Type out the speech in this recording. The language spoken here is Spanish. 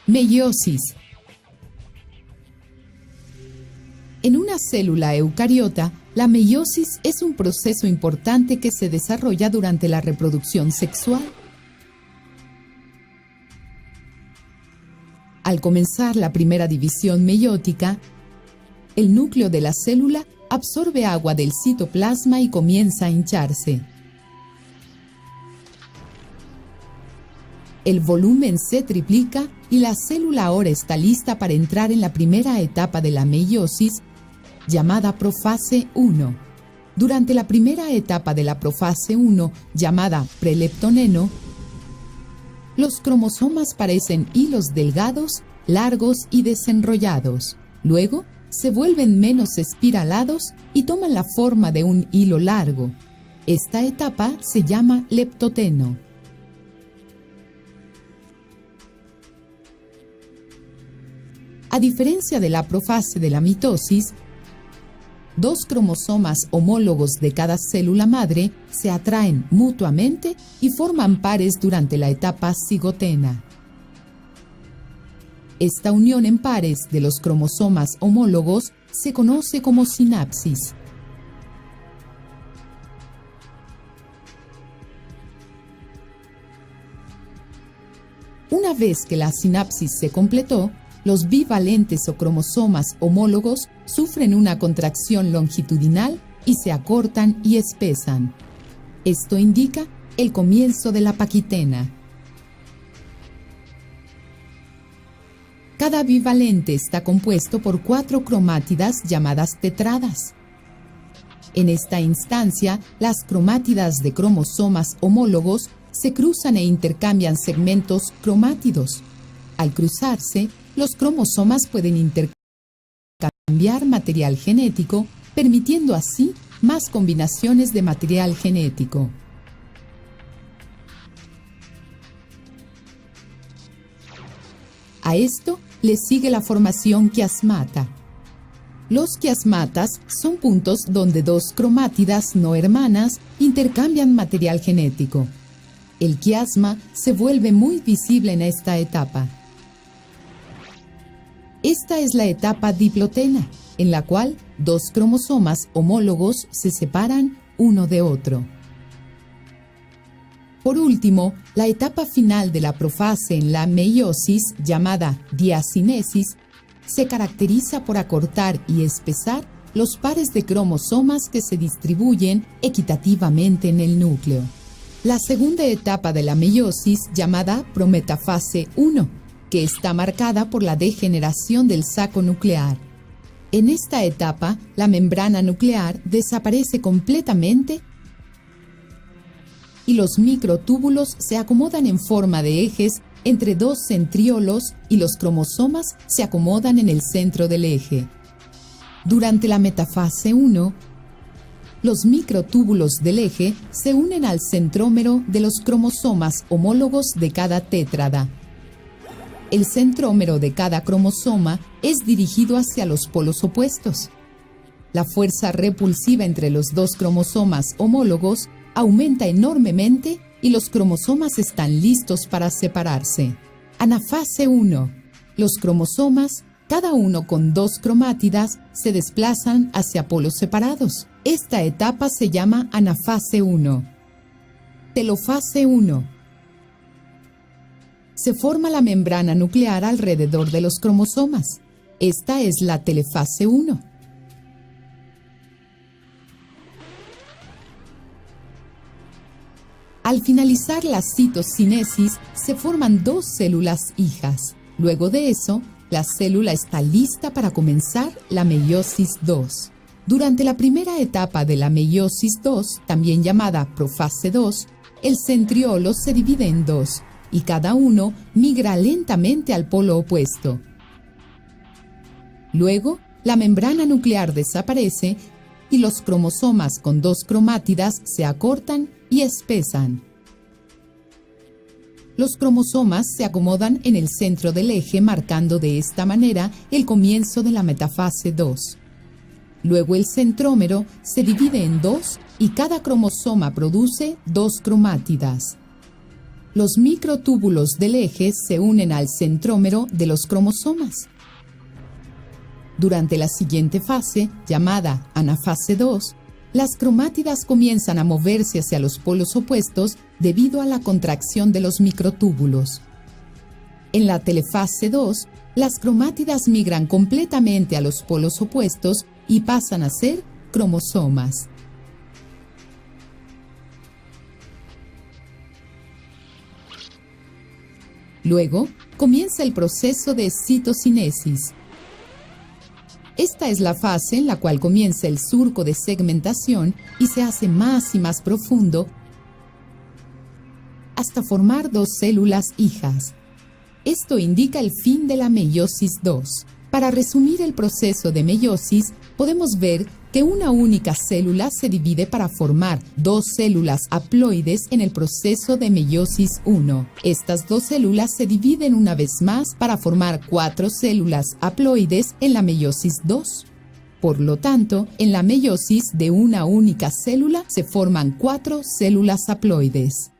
Meiosis. En una célula eucariota, la meiosis es un proceso importante que se desarrolla durante la reproducción sexual. Al comenzar la primera división meiótica, el núcleo de la célula absorbe agua del citoplasma y comienza a hincharse. El volumen se triplica y la célula ahora está lista para entrar en la primera etapa de la meiosis, llamada profase 1. Durante la primera etapa de la profase 1, llamada preleptoneno, los cromosomas parecen hilos delgados, largos y desenrollados. Luego, se vuelven menos espiralados y toman la forma de un hilo largo. Esta etapa se llama leptoteno. A diferencia de la profase de la mitosis, dos cromosomas homólogos de cada célula madre se atraen mutuamente y forman pares durante la etapa cigotena. Esta unión en pares de los cromosomas homólogos se conoce como sinapsis. Una vez que la sinapsis se completó, los bivalentes o cromosomas homólogos sufren una contracción longitudinal y se acortan y espesan. Esto indica el comienzo de la paquitena. Cada bivalente está compuesto por 4 cromátidas llamadas tetradas. En esta instancia, las cromátidas de cromosomas homólogos se cruzan e intercambian segmentos cromátidos. Al cruzarse, los cromosomas pueden intercambiar material genético, permitiendo así más combinaciones de material genético. A esto le sigue la formación quiasmata. Los quiasmatas son puntos donde dos cromátidas no hermanas intercambian material genético. El quiasma se vuelve muy visible en esta etapa. Esta es la etapa diplotena, en la cual dos cromosomas homólogos se separan uno de otro. Por último, la etapa final de la profase en la meiosis, llamada diacinesis, se caracteriza por acortar y espesar los pares de cromosomas que se distribuyen equitativamente en el núcleo. La segunda etapa de la meiosis, llamada prometafase 1, que está marcada por la degeneración del saco nuclear. En esta etapa, la membrana nuclear desaparece completamente y los microtúbulos se acomodan en forma de ejes entre dos centriolos y los cromosomas se acomodan en el centro del eje. Durante la metafase 1, los microtúbulos del eje se unen al centrómero de los cromosomas homólogos de cada tétrada. El centrómero de cada cromosoma es dirigido hacia los polos opuestos. La fuerza repulsiva entre los dos cromosomas homólogos aumenta enormemente y los cromosomas están listos para separarse. Anafase 1. Los cromosomas, cada uno con 2 cromátidas, se desplazan hacia polos separados. Esta etapa se llama anafase 1. Telofase 1. Se forma la membrana nuclear alrededor de los cromosomas. Esta es la telefase 1. Al finalizar la citocinesis, se forman 2 células hijas. Luego de eso, la célula está lista para comenzar la meiosis 2. Durante la primera etapa de la meiosis 2, también llamada profase 2, el centriolo se divide en 2. Y cada uno migra lentamente al polo opuesto. Luego, la membrana nuclear desaparece y los cromosomas con 2 cromátidas se acortan y espesan. Los cromosomas se acomodan en el centro del eje, marcando de esta manera el comienzo de la metafase 2. Luego el centrómero se divide en 2 y cada cromosoma produce 2 cromátidas. los microtúbulos del eje se unen al centrómero de los cromosomas. Durante la siguiente fase, llamada anafase 2, las cromátidas comienzan a moverse hacia los polos opuestos debido a la contracción de los microtúbulos. En la telefase 2, las cromátidas migran completamente a los polos opuestos y pasan a ser cromosomas. Luego, comienza el proceso de citocinesis. Esta es la fase en la cual comienza el surco de segmentación y se hace más y más profundo hasta formar dos células hijas. Esto indica el fin de la meiosis 2. Para resumir el proceso de meiosis, podemos ver que una única célula se divide para formar dos células haploides en el proceso de meiosis 1. Estas dos células se dividen una vez más para formar 4 células haploides en la meiosis 2. Por lo tanto, en la meiosis de una única célula se forman 4 células haploides.